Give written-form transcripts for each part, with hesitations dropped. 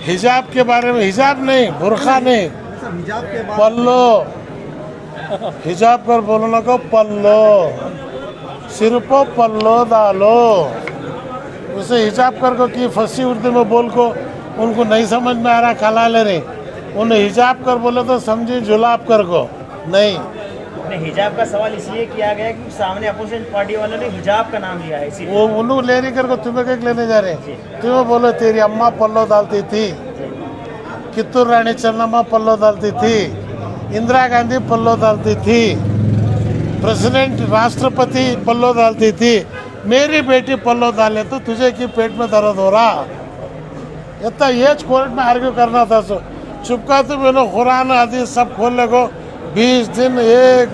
हिजाब के बारे में, हिजाब नहीं, बुर्खा नहीं, हिजाब के बाद पल्लो, हिजाब कर बोलने को पल्लो, सिर पर पल्लो डालो। उसे हिजाब कर को कि फंसी उर्दू में बोल को उनको नहीं समझ में आ रहा, खला ले रही, उन्हें हिजाब कर बोले तो समझी जुलाब कर को नहीं। हिजाब का सवाल इसलिए किया गया कि सामने अपोजिशन पार्टी वालों ने हिजाब का नाम लिया है, इसीलिए वो उन्होंने ले रही कर को तुम्हें क्या लेने जा रहे हैं? तुम्हें बोलो तेरी अम्मा पल्लो डालती थी, कित्तूर रानी चन्नम्मा पल्लो डालती थी, इंदिरा गांधी पल्लो डालती थी, प्रेसिडेंट राष्ट्रपति पल्लो डालती थी, मेरी बेटी पल्लो डाले तो तुझे की पेट में दर्द हो रहा? इतना ये कोर्ट में आर्ग्यू करना था। सो चुपका तो मैंने कुरान हदीस सब खोलने को 20 दिन एक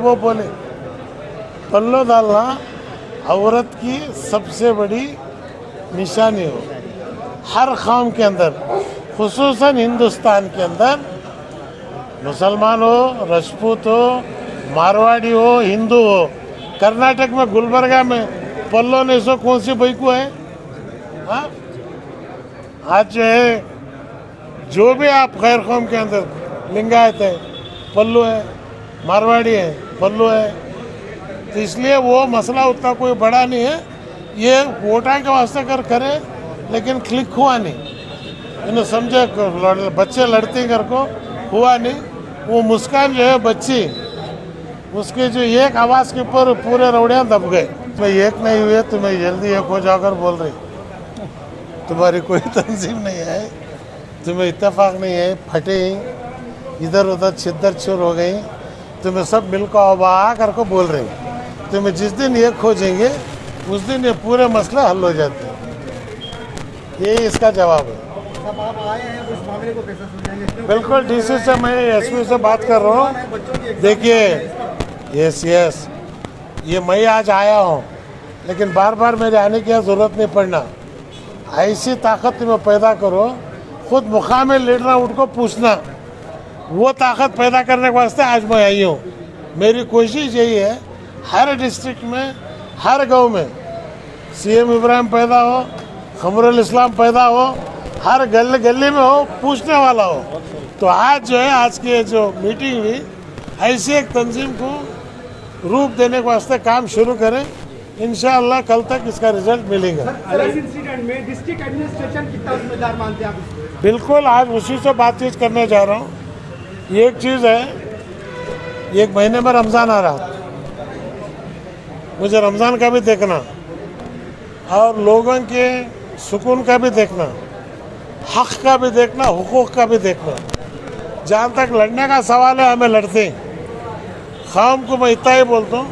वो बोले। पल्लो डालना औरत की सबसे बड़ी निशानी हो हर कौम के अंदर, खुसूसन हिंदुस्तान के अंदर, मुसलमान हो, राजपूत हो, मारवाड़ी हो, हिंदू हो। कर्नाटक में गुलबर्गा में पल्लो ने सो कौन सी बैकू है? हाँ, आज जो है जो भी आप खैर कौम के अंदर लिंगायत है पल्लू है, मारवाड़ी है पल्लू है। तो इसलिए वो मसला उतना कोई बड़ा नहीं है, ये वोटा के वास्ते करे, लेकिन क्लिक हुआ नहीं। इन्हें समझे बच्चे लड़ते कर को हुआ नहीं। वो मुस्कान जो है बच्ची, उसके जो एक आवाज़ के ऊपर पूरे रौड़ियाँ दब गए। मैं एक नहीं हुए, तुम्हें जल्दी एक हो जाकर बोल रही, तुम्हारी कोई तंजीम नहीं है, तुम्हें इत्तेफाक नहीं है, फटे इधर उधर छिद्र चुर हो गई, तुम्हें सब मिलकर अबा कर को बोल रही। तुम्हें जिस दिन ये खोजेंगे उस दिन ये पूरे मसले हल हो जाते हैं। यही इसका जवाब है। अब आप आए हैं तो इस मामले को कैसे सुलझाएंगे? बिल्कुल डीसी से, मैं एसपी से बात कर रहा हूँ। देखिए, यस, ये मैं आज आया हूँ, लेकिन बार बार मेरे आने की ज़रूरत नहीं पड़ना। ऐसी ताकत तुम्हें पैदा करो, खुद मुकामी लीडर उनको पूछना, वो ताकत पैदा करने के वास्ते आज मैं आई हूँ। मेरी कोशिश यही है, हर डिस्ट्रिक्ट में, हर गांव में सीएम इब्राहिम पैदा हो, खमरुल इस्लाम पैदा हो, हर गली गली में हो, पूछने वाला हो। तो आज जो है, आज की जो मीटिंग हुई, ऐसी एक तंजीम को रूप देने के वास्ते काम शुरू करें। इंशाअल्लाह कल तक इसका रिजल्ट मिलेगा। इस इंसिडेंट में डिस्ट्रिक्ट एडमिनिस्ट्रेशन कितना जिम्मेदार मानते हैं आप? बिल्कुल, आज उसी से बातचीत करने जा रहा हूँ। एक चीज़ है, एक महीने में रमज़ान आ रहा, मुझे रमज़ान का भी देखना और लोगों के सुकून का भी देखना, हक का भी देखना, हुकूक का भी देखना। जहाँ तक लड़ने का सवाल है, हमें लड़ते हैं। ख़ाम को मैं इतना ही बोलता हूँ,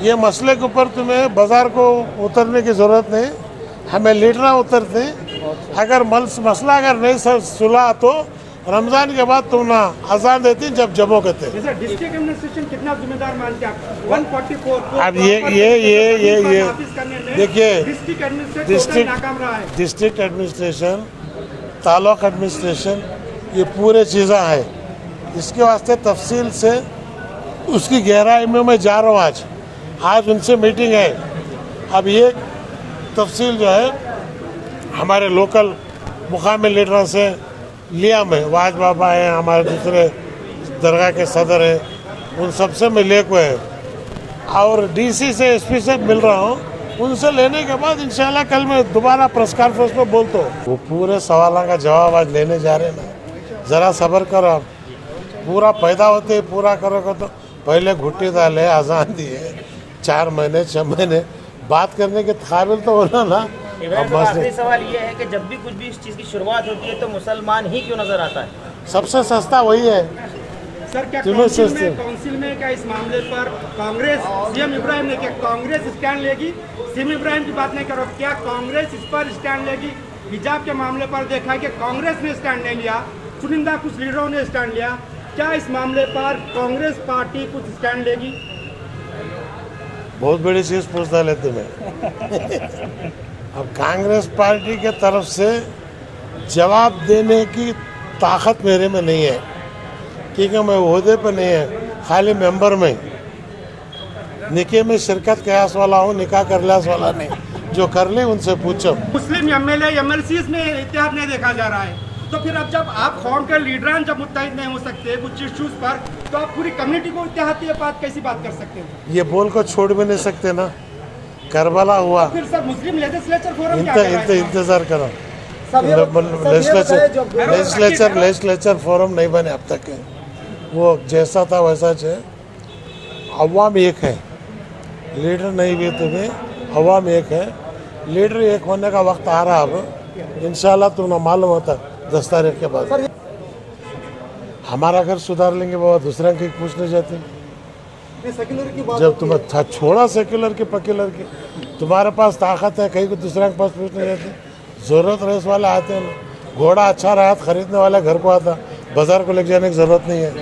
ये मसले के ऊपर तुम्हें बाज़ार को उतरने की ज़रूरत नहीं, हमें लीडर उतरते। अगर मसला अगर नहीं सुलझा तो रमज़ान के बाद तुम ना अजान देती जब जबो कहते। डिस्ट्रिक्ट एडमिनिस्ट्रेशन कितना जिम्मेदार मानते हैं आप? 144 अब ये देखिए, डिस्ट्रिक्ट एडमिनिस्ट्रेशन, तालुक एडमिनिस्ट्रेशन, ये पूरे चीज़ें हैं। इसके वास्ते तफसील से उसकी गहराई में मैं जा रहा हूँ। आज उनसे मीटिंग है। अब ये तफसील जो है हमारे लोकल मुकामी लीडरों से लिया, मैं वाज बाबा हैं, हमारे दूसरे दरगाह के सदर हैं, उन सब से मैं ले को है, और डीसी से, एसपी से मिल रहा हूँ। उनसे लेने के बाद इंशाल्लाह कल मैं दोबारा प्रेस कॉन्फ्रेंस में बोलता हूँ। वो पूरे सवालों का जवाब आज लेने जा रहे हैं ना, ज़रा सब्र करो। आप पूरा पैदा होते ही पूरा करोगे तो पहले घुट्टी डाले, अजान दिए, 4 महीने 6 महीने बात करने के काबिल तो होना ना। आखिरी सवाल ये है कि जब भी कुछ भी इस चीज़ की शुरुआत होती है तो मुसलमान ही क्यों नजर आता है? सबसे सस्ता वही है। सर, क्या काउंसिल में क्या इस मामले पर कांग्रेस, सीएम इब्राहिम ने, क्या कांग्रेस स्टैंड लेगी? सीएम इब्राहिम की बात नहीं करो, क्या कांग्रेस इस पर स्टैंड लेगी? हिजाब के मामले पर देखा है कि कांग्रेस ने स्टैंड नहीं लिया, चुनिंदा कुछ लीडरों ने स्टैंड लिया। क्या इस मामले पर कांग्रेस पार्टी कुछ स्टैंड लेगी? बहुत बड़ी चीज़ पूछता लेते मैं। अब कांग्रेस पार्टी के तरफ से जवाब देने की ताकत मेरे में नहीं है, क्योंकि मैं ओहदे पर नहीं है, खाली मेंबर में, निकाह में शिरकत कयास वाला हूँ, निकाह करलास वाला नहीं। जो कर ले उनसे पूछो। मुस्लिम एमएलए एमएलसी में इत्तेहाद नहीं देखा जा रहा है। तो फिर अब जब आप कौम के लीडरान जब मुत्तहिद नहीं हो सकते कुछ इश्यूज पर, तो आप पूरी कम्युनिटी को इत्तेहादी बात कैसी बात कर सकते हैं? ये बोल को छोड़ भी नहीं सकते ना। करबला हुआ, फिर सर मुस्लिम लेजिस्लेचर फोरम क्या कर रहा है? इंतजार करो। लेजिस्लेचर फोरम नहीं बने अब तक के, वो जैसा था वैसा है। अवाम एक है, लीडर नहीं भी तुम्हें, अवाम एक है। लीडर एक होने का वक्त आ रहा अब इंशाल्लाह। तुम्हें मालूम होता 10 तारीख के बाद हमारा घर सुधार लेंगे बाबा, दूसरा की पूछने जाते। जब तुम छोड़ा सेक्युलर की पक्युलर की, तुम्हारे पास ताकत है, कहीं को दूसरा के पास पूछने जाते। जरूरत रेस वाले आते हैं, घोड़ा अच्छा रहा खरीदने वाला घर को आता, बाजार को लेके जाने की जरूरत नहीं है।